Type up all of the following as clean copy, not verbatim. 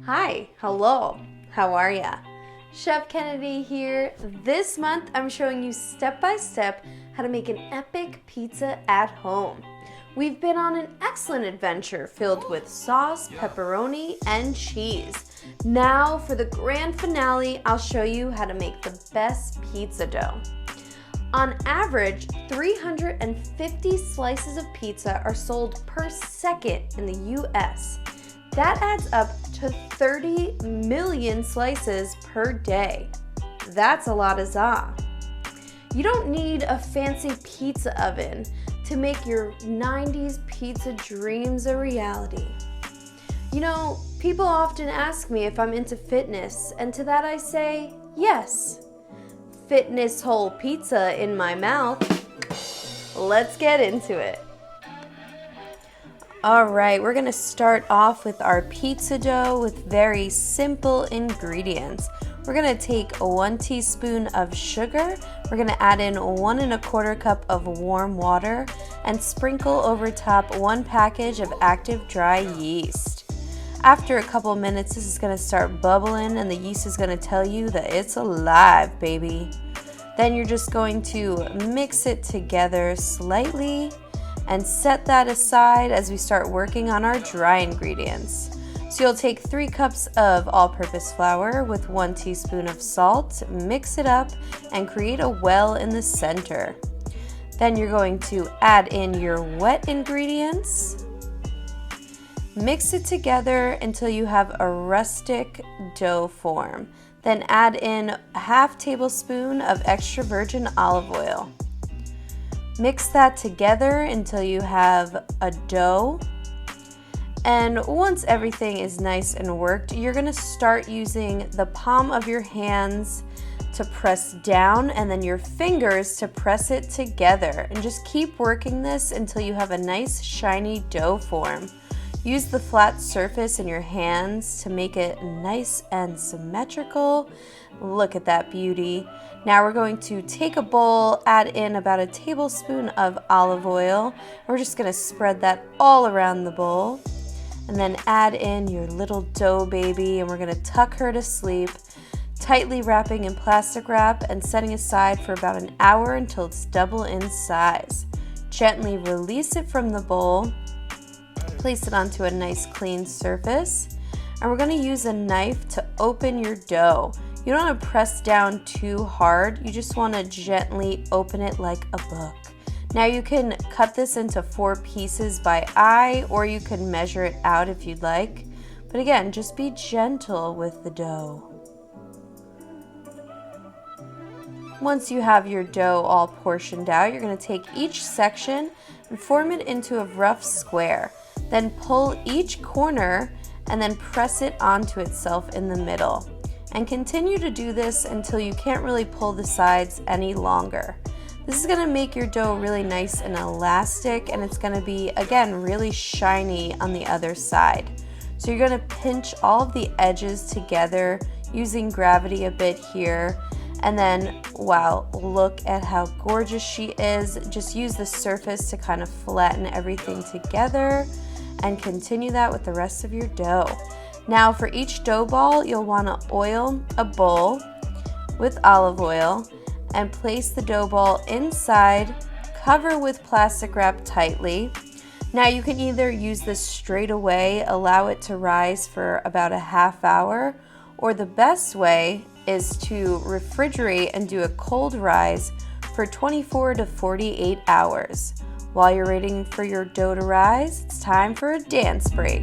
Hi, hello, how are ya? Chef Kennedy here. This month I'm showing you step by step how to make an epic pizza at home. We've been on an excellent adventure filled with sauce, pepperoni, and cheese. Now for the grand finale, I'll show you how to make the best pizza dough. On average, 350 slices of pizza are sold per second in the US. That adds up to 30 million slices per day. That's a lot of za. You don't need a fancy pizza oven to make your 90s pizza dreams a reality. You know, people often ask me if I'm into fitness, and to that I say, yes. Fitness whole pizza in my mouth. Let's get into it. All right, we're gonna start off with our pizza dough with very simple ingredients. We're gonna take 1 teaspoon of sugar. We're gonna add in 1 1/4 cup of warm water and sprinkle over top 1 package of active dry yeast. After a couple minutes, this is gonna start bubbling and the yeast is gonna tell you that it's alive, baby. Then you're just going to mix it together slightly and set that aside as we start working on our dry ingredients. So you'll take 3 cups of all-purpose flour with 1 teaspoon of salt, mix it up, and create a well in the center. Then you're going to add in your wet ingredients, mix it together until you have a rustic dough form. Then add in a half tablespoon of extra virgin olive oil. Mix that together until you have a dough. And once everything is nice and worked, you're gonna start using the palm of your hands to press down and then your fingers to press it together. And just keep working this until you have a nice shiny dough form. Use the flat surface in your hands to make it nice and symmetrical. Look at that beauty. Now we're going to take a bowl, add in about a tablespoon of olive oil. We're just gonna spread that all around the bowl. And then add in your little dough baby and we're gonna tuck her to sleep, tightly wrapping in plastic wrap and setting aside for about an hour until it's double in size. Gently release it from the bowl. Place it onto a nice clean surface, and we're going to use a knife to open your dough. You don't want to press down too hard, you just want to gently open it like a book. Now you can cut this into 4 pieces by eye, or you can measure it out if you'd like. But again, just be gentle with the dough. Once you have your dough all portioned out, you're going to take each section and form it into a rough square. Then pull each corner and then press it onto itself in the middle. And continue to do this until you can't really pull the sides any longer. This is going to make your dough really nice and elastic, and it's going to be, again, really shiny on the other side. So you're going to pinch all of the edges together using gravity a bit here. And then, wow, look at how gorgeous she is. Just use the surface to kind of flatten everything together. And continue that with the rest of your dough. Now for each dough ball, you'll want to oil a bowl with olive oil and place the dough ball inside, cover with plastic wrap tightly. Now you can either use this straight away, allow it to rise for about a half hour, or the best way is to refrigerate and do a cold rise for 24 to 48 hours. While you're waiting for your dough to rise, it's time for a dance break.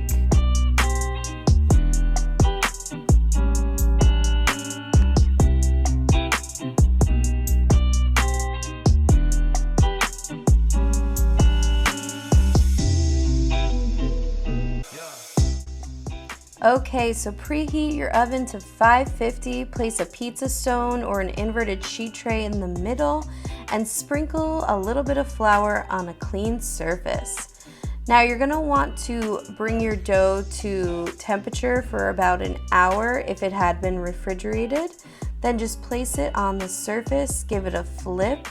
Okay, so preheat your oven to 550, place a pizza stone or an inverted sheet tray in the middle, and sprinkle a little bit of flour on a clean surface. Now you're gonna want to bring your dough to temperature for about an hour if it had been refrigerated. Then just place it on the surface, give it a flip.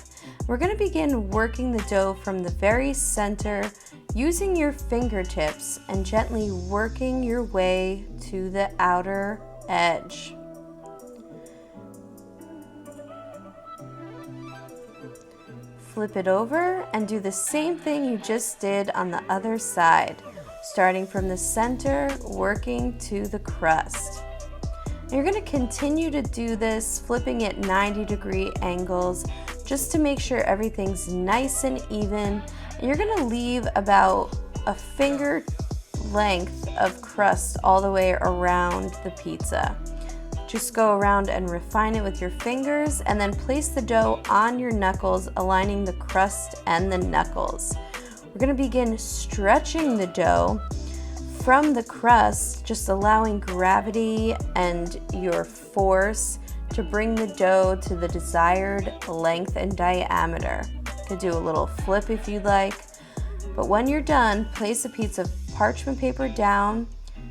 We're gonna begin working the dough from the very center using your fingertips and gently working your way to the outer edge. Flip it over and do the same thing you just did on the other side, starting from the center, working to the crust. You're going to continue to do this, flipping at 90-degree angles, just to make sure everything's nice and even. And you're going to leave about a finger length of crust all the way around the pizza. Just go around and refine it with your fingers, and then place the dough on your knuckles, aligning the crust and the knuckles. We're going to begin stretching the dough from the crust, just allowing gravity and your force to bring the dough to the desired length and diameter. You could do a little flip if you'd like. But when you're done, place a piece of parchment paper down,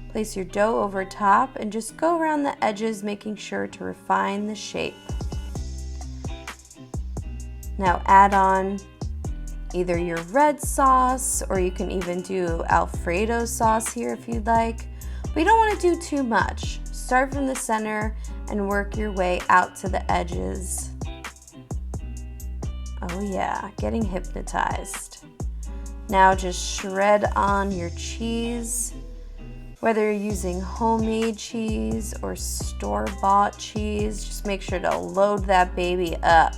place your dough over top, and just go around the edges, making sure to refine the shape. Now add on either your red sauce, or you can even do Alfredo sauce here if you'd like. But you don't want to do too much. Start from the center and work your way out to the edges. Oh yeah, getting hypnotized. Now just shred on your cheese. Whether you're using homemade cheese or store-bought cheese, just make sure to load that baby up,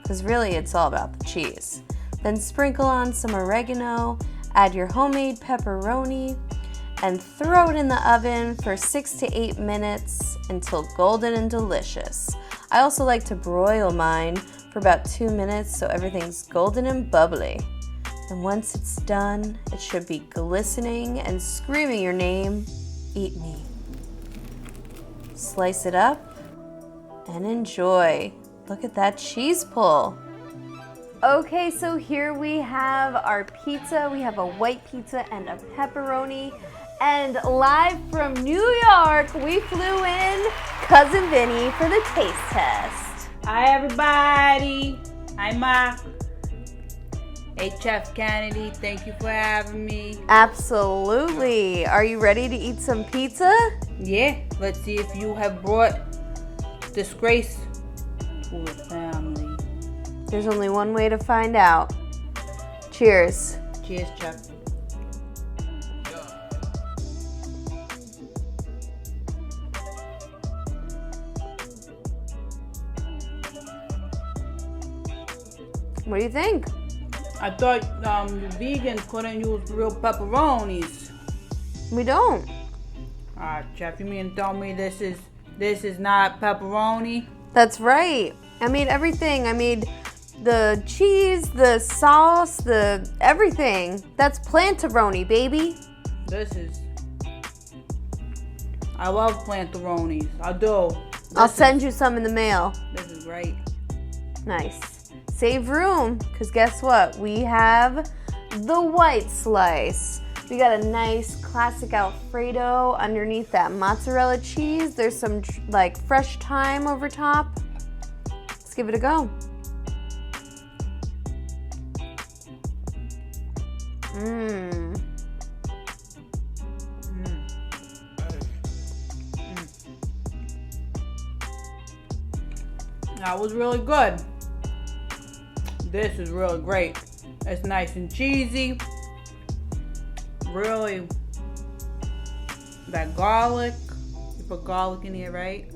because really it's all about the cheese. Then sprinkle on some oregano, add your homemade pepperoni, and throw it in the oven for 6 to 8 minutes until golden and delicious. I also like to broil mine for about 2 minutes so everything's golden and bubbly. And once it's done, it should be glistening and screaming your name, "Eat me." Slice it up and enjoy. Look at that cheese pull. Okay, so here we have our pizza. We have a white pizza and a pepperoni. And live from New York, we flew in Cousin Vinny for the taste test. Hi everybody. Hi Ma. Hey Chef Kennedy, thank you for having me. Absolutely. Are you ready to eat some pizza? Yeah, let's see if you have brought disgrace to the family. There's only one way to find out. Cheers. Cheers, Chef. What do you think? I thought vegans couldn't use real pepperonis. We don't. Chef, you mean to tell me this is not pepperoni? That's right. I made everything. I made the cheese, the sauce, the everything. That's plantaroni, baby. I love plantaronis. I do. I'll send you some in the mail. This is great. Nice. Save room, because guess what? We have the white slice. We got a nice classic Alfredo underneath that mozzarella cheese. There's some like fresh thyme over top. Let's give it a go. That was really good. This is really great. It's nice and cheesy. Really, that garlic. You put garlic in here, right?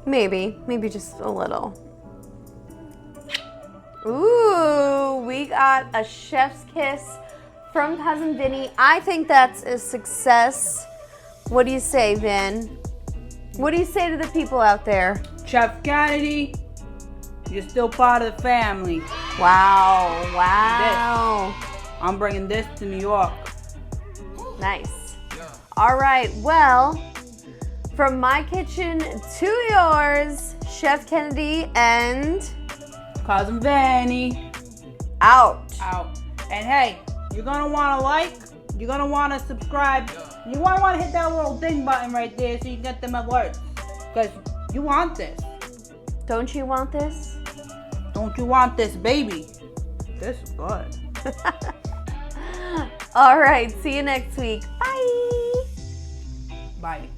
Maybe just a little. Ooh, we got a chef's kiss from Cousin Vinny. I think that's a success. What do you say, Vin? What do you say to the people out there? Chef Kennedy, you're still part of the family. Wow. I'm bringing this to New York. Nice. All right, well, from my kitchen to yours, Chef Kennedy and Cousin Vanny. Out. And hey, you're gonna wanna like, you're gonna wanna subscribe, you wanna hit that little ding button right there so you can get them alerts. Because you want this. Don't you want this? Don't you want this, baby? This is good. All right, see you next week. Bye. Bye.